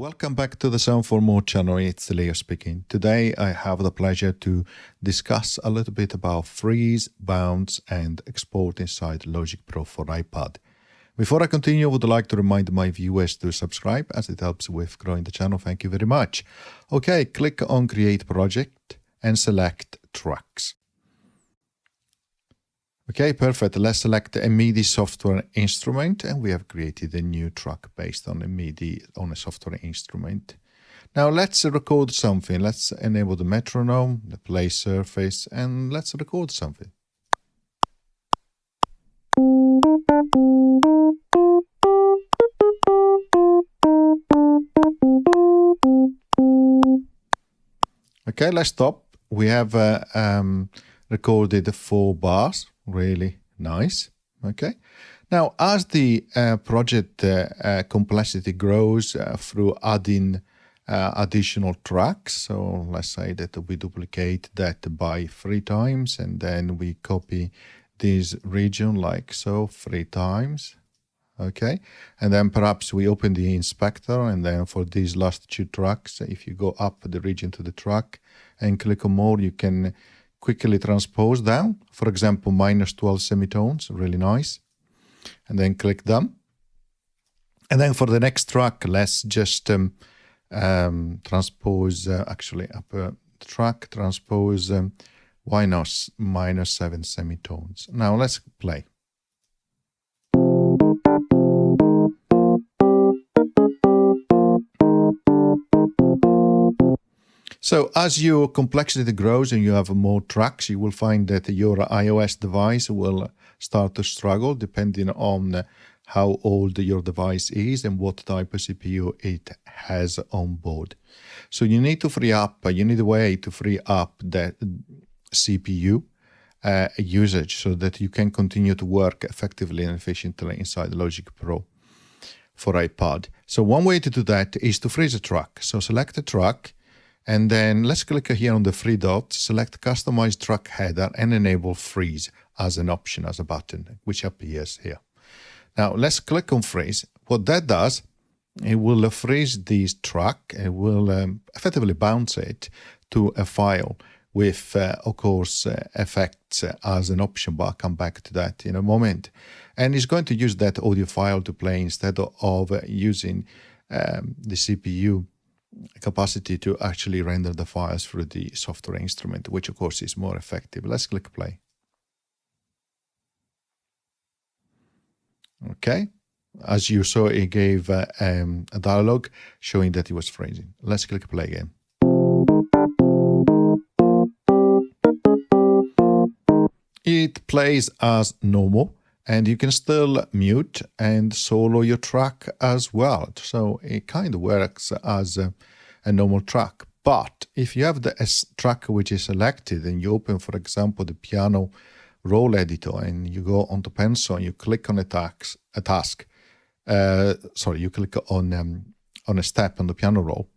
Welcome back to the Sound for More channel. It's Leo speaking. Today I have the pleasure to discuss a little bit about freeze, bounce and export inside Logic Pro for iPad. Before I continue, I would like to remind my viewers to subscribe as it helps with growing the channel. Thank you very much. Okay, click on Create Project and select Tracks. Okay, perfect. Let's select a MIDI software instrument, and we have created a new track based on a MIDI on a software instrument. Now let's record something. Let's enable the metronome, the play surface, and let's record something. Okay, let's stop. We have recorded 4 bars. Really nice. Okay. Now, as the project complexity grows through adding additional tracks, so let's say that we duplicate that by 3 times, and then we copy this region like so 3 times. Okay, and then perhaps we open the inspector, and then for these last 2 tracks, if you go up the region to the track and click on more, you can quickly transpose down, for example, -12 semitones, really nice. And then click done. And then for the next track, let's just transpose, actually upper track, transpose, why not -7 semitones. Now let's play. So as your complexity grows and you have more tracks, you will find that your iOS device will start to struggle depending on how old your device is and what type of CPU it has on board. So you need to you need a way to free up the CPU usage so that you can continue to work effectively and efficiently inside Logic Pro for iPad. So one way to do that is to freeze a track. So select a track, and then let's click here on the 3 dots, select Customize Track Header and enable Freeze as an option, as a button, which appears here. Now let's click on Freeze. What that does, it will freeze this track. It will effectively bounce it to a file with, of course, effects as an option, but I'll come back to that in a moment. And it's going to use that audio file to play instead of using the CPU capacity to actually render the files through the software instrument, which of course is more effective. Let's click play. Okay, as you saw, it gave a dialogue showing that it was freezing. Let's click play again. It plays as normal, and you can still mute and solo your track as well. So it kind of works as a normal track. But if you have the track which is selected and you open, for example, the piano roll editor and you go onto pencil and you click on you click on a step on the piano roll,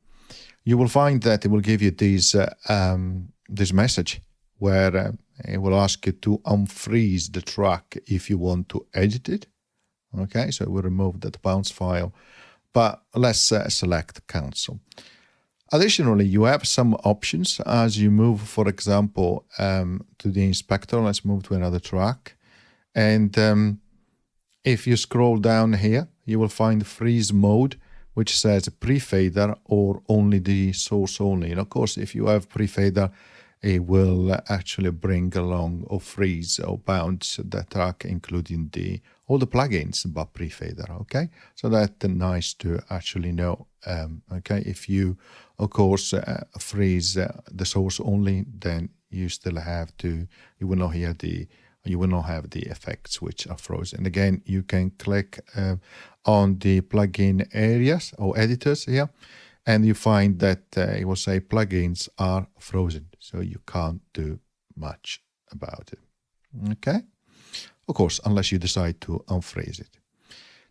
you will find that it will give you this message where it will ask you to unfreeze the track if you want to edit it. Okay, so we'll remove that bounce file, but let's select cancel. Additionally, you have some options as you move, for example, to the inspector. Let's move to another track. And if you scroll down here, you will find freeze mode, which says pre-fader or only the source only. And of course, if you have pre-fader, it will actually bring along or freeze or bounce the track, including all the plugins but pre-fader. Okay, so that's nice to actually know. Okay, if you of course freeze the source only, then you still have to, you will not have the effects which are frozen. Again, you can click on the plugin areas or editors here, and you find that it will say plugins are frozen, so you can't do much about it. Okay, of course, unless you decide to unfreeze it.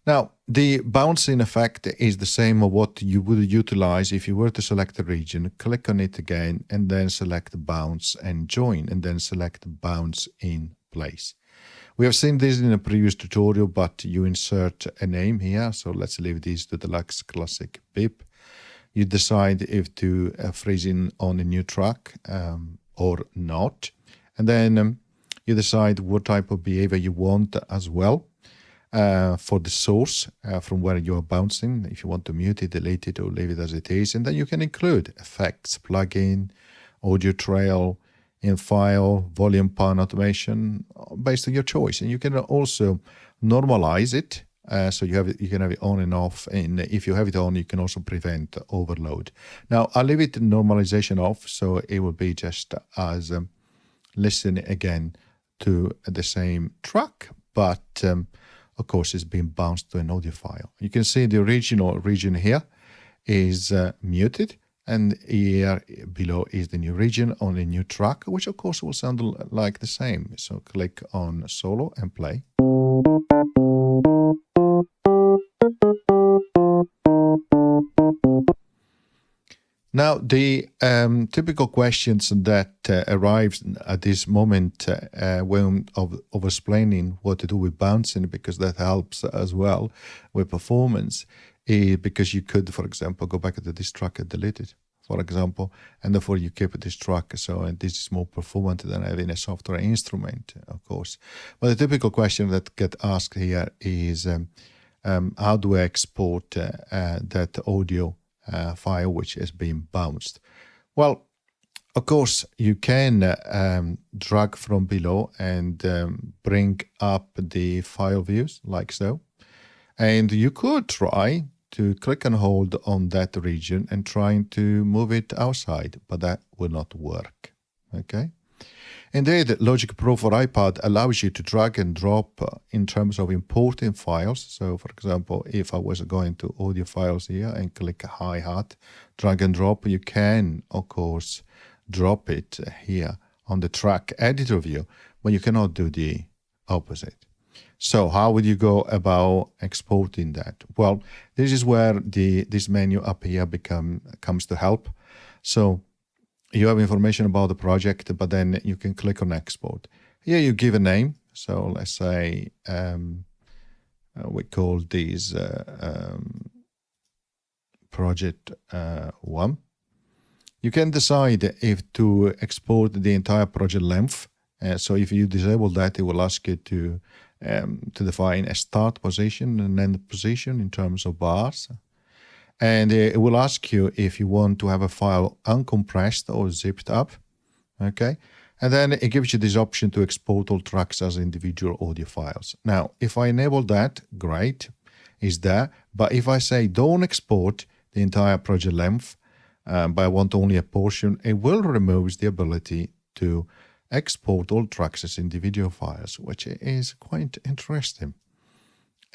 Now, the bouncing effect is the same of what you would utilize if you were to select a region, click on it again, and then select bounce and join, and then select bounce in place. We have seen this in a previous tutorial, but you insert a name here. So let's leave this to the Deluxe Classic BIP. You decide if to freeze in on a new track or not. And then you decide what type of behavior you want as well for the source from where you are bouncing. If you want to mute it, delete it, or leave it as it is. And then you can include effects, plugin, audio trail, in file, volume pan automation, based on your choice. And you can also normalize it. So you can have it on and off, and if you have it on, you can also prevent overload. Now I'll leave it normalization off, so it will be just as listening again to the same track, but of course it's being bounced to an audio file. You can see the original region here is muted, and here below is the new region on a new track, which of course will sound like the same. So click on solo and play. Now, the typical questions that arrive at this moment when of explaining what to do with bouncing, because that helps as well with performance, is because you could, for example, go back to this track and delete it, for example, and therefore you keep this track. So this is more performant than having a software instrument, of course. But the typical question that gets asked here is, how do I export that audio file which is being bounced? Well, of course, you can drag from below and bring up the file views like so. And you could try to click and hold on that region and trying to move it outside, but that will not work. Okay. Indeed, Logic Pro for iPad allows you to drag and drop in terms of importing files. So, for example, if I was going to audio files here and click hi-hat, drag and drop, you can, of course, drop it here on the track editor view, but you cannot do the opposite. So how would you go about exporting that? Well, this is where this menu up here comes to help. So you have information about the project, but then you can click on export. Here you give a name. So let's say we call this project 1. You can decide if to export the entire project length. So if you disable that, it will ask you to define a start position and end position in terms of bars. And it will ask you if you want to have a file uncompressed or zipped up, okay? And then it gives you this option to export all tracks as individual audio files. Now, if I enable that, great, it's there. But if I say don't export the entire project length, but I want only a portion, it will remove the ability to export all tracks as individual files, which is quite interesting.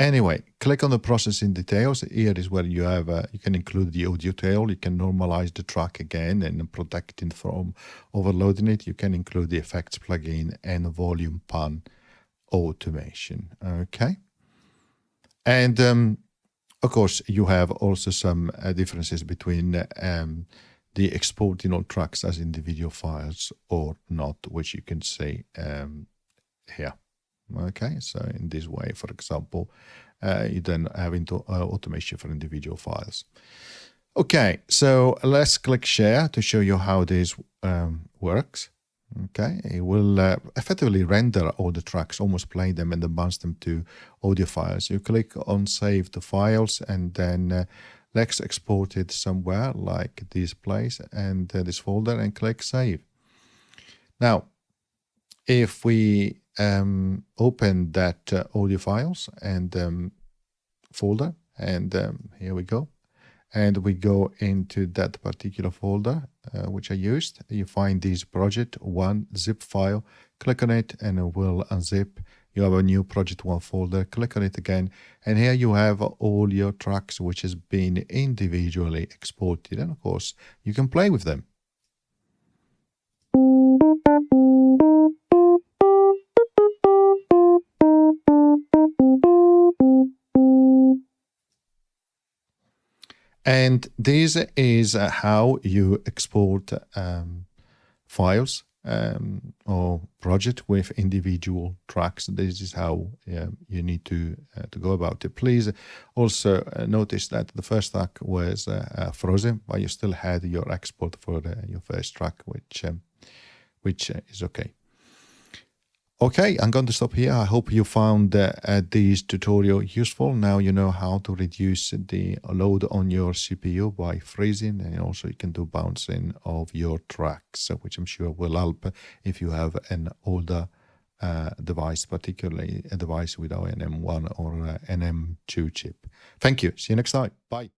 Anyway, click on the processing details. Here is where you have you can include the audio tail. You can normalize the track again and protect it from overloading it. You can include the effects plugin and volume pan automation. Okay, and of course you have also some differences between the exporting all tracks as individual files or not, which you can see here. Okay, so in this way, for example, you then have into automation for individual files. Okay, so let's click share to show you how this works. Okay, it will effectively render all the tracks, almost play them and then bounce them to audio files. You click on save the files and then let's export it somewhere like this place and this folder and click save. Now, if we open that audio files and folder, and here we go, and we go into that particular folder which I used, you find this project 1 zip file, click on it and it will unzip. You have a new project 1 folder, click on it again, and here you have all your tracks which has been individually exported, and of course you can play with them. And this is how you export files or project with individual tracks. This is how you need to go about it. Please also notice that the first track was frozen, but you still had your export for your first track, which is okay. Okay, I'm going to stop here. I hope you found this tutorial useful. Now you know how to reduce the load on your CPU by freezing, and also you can do bouncing of your tracks, which I'm sure will help if you have an older device, particularly a device without an M1 or an M2 chip. Thank you. See you next time. Bye.